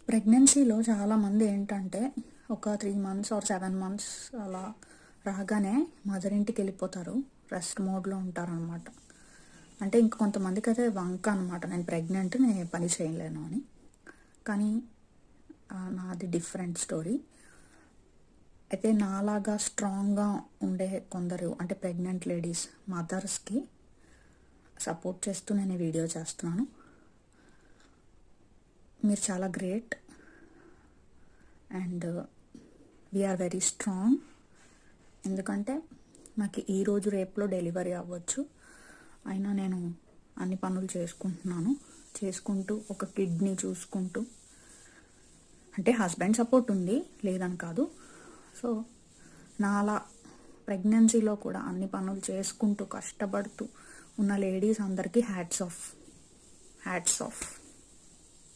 ప్రెగ్నెన్సీలో చాలామంది ఏంటంటే ఒక 3 మంత్స్ ఆర్ 7 మంత్స్ అలా రాగానే మదర్ ఇంటికి వెళ్ళిపోతారు. రెస్ట్ మోడ్లో ఉంటారనమాట. అంటే ఇంక కొంతమందికి అయితే వంక అనమాట, నేను ప్రెగ్నెంట్, నేను ఏ పని చేయలేను అని. కానీ నాది డిఫరెంట్ స్టోరీ. అయితే నాలాగా స్ట్రాంగ్గా ఉండే కొందరు అంటే ప్రెగ్నెంట్ లేడీస్ మదర్స్కి సపోర్ట్ చేస్తూ నేను ఈ వీడియో చేస్తున్నాను. మీరు చాలా great and we are very strong. ఎందుకంటే నాకు ఈరోజు రేపులో డెలివరీ అవ్వచ్చు, అయినా నేను అన్ని పనులు చేసుకుంటూ ఒక కిడ్నీ చూసుకుంటూ, అంటే హస్బెండ్ సపోర్ట్ ఉంది లేదని కాదు. సో నాలా ప్రెగ్నెన్సీలో కూడా అన్ని పనులు చేసుకుంటూ కష్టపడుతూ ఉన్న లేడీస్ అందరికీ హ్యాట్స్ ఆఫ్.